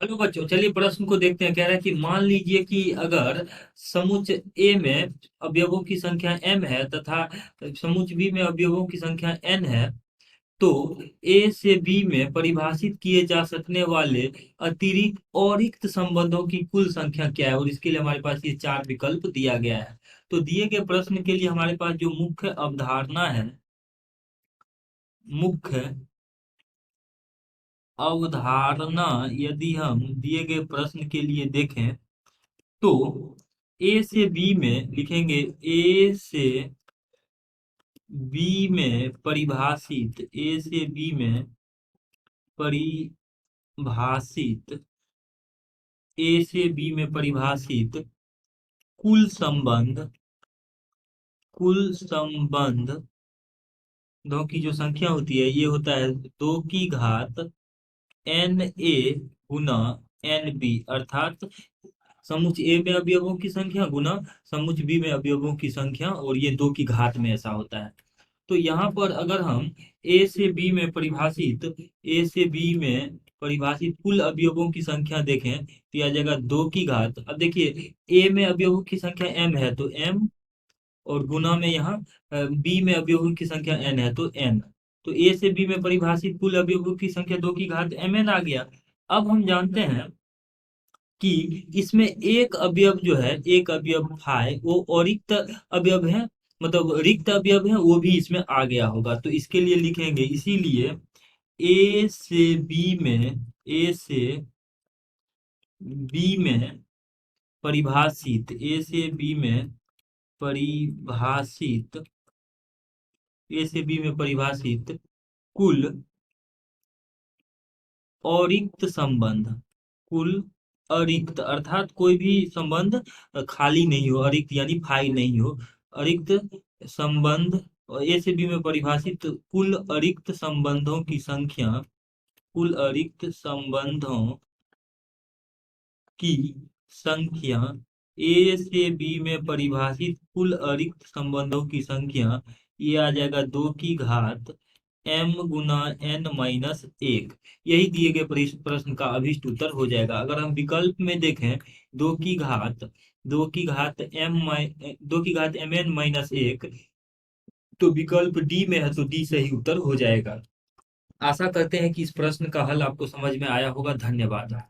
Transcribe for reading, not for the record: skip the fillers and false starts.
Hello बच्चों, चलिए प्रश्न को देखते हैं। कह रहा है कि मान लीजिए कि अगर समुच्चय ए में अवयवों की संख्या m है तथा समुच्चय बी में अवयवों की संख्या n है, तो ए से बी में परिभाषित किए जा सकने वाले अतिरिक्त और रिक्त संबंधों की कुल संख्या क्या है। और इसके लिए हमारे पास ये चार विकल्प दिया गया है। तो दिए गए प्रश्न के लिए हमारे पास जो मुख्य अवधारणा है, मुख्य अवधारणा, यदि हम दिए गए प्रश्न के लिए देखें तो ए से बी में लिखेंगे। ए से बी में परिभाषित, ए से बी में परिभाषित, ए से बी में परिभाषित कुल संबंध, कुल संबंधों की जो संख्या होती है ये होता है 2 की घात एन ए गुना एन बी, अर्थात समुच्चय ए में अवयवों की संख्या गुना समुच्चय बी में अवयवों की संख्या, और ये 2 की घात में ऐसा होता है। तो यहाँ पर अगर हम ए से बी में परिभाषित, ए से बी में परिभाषित कुल अवयवों की संख्या देखें तो यह आ जाएगा 2 की घात। अब देखिए ए में अवयवों की संख्या m है तो m, और गुना में यहाँ बी में अवयवों की संख्या n है तो n। तो ए से बी में परिभाषित कुल अवयवों की संख्या 2 की घात mn आ गया। अब हम जानते हैं कि इसमें एक अवयव जो है, एक अवयव फाई, वो अरिक्त अवयव है, मतलब रिक्त अवयव है, वो भी इसमें आ गया होगा। तो इसके लिए लिखेंगे, इसीलिए ए से बी में, ए से बी में परिभाषित, ए से बी में परिभाषित, ए से बी में परिभाषित कुल अरिक्त संबंध, कुल अरिक्त अर्थात कोई भी संबंध खाली नहीं हो, अरिक्त यानी फाई नहीं हो, अरिक्त संबंध, और ए से बी में परिभाषित कुल अरिक्त संबंधों की संख्या, कुल अरिक्त संबंधों की संख्या, ए से बी में परिभाषित कुल अरिक्त संबंधों की संख्या, ये आ जाएगा 2 की घात m गुना n माइनस 1। यही दिए गए प्रश्न का अभिष्ट उत्तर हो जाएगा। अगर हम विकल्प में देखें 2 की घात, 2 की घात mn माइनस 1, तो विकल्प डी में है तो डी सही उत्तर हो जाएगा। आशा करते हैं कि इस प्रश्न का हल आपको समझ में आया होगा। धन्यवाद।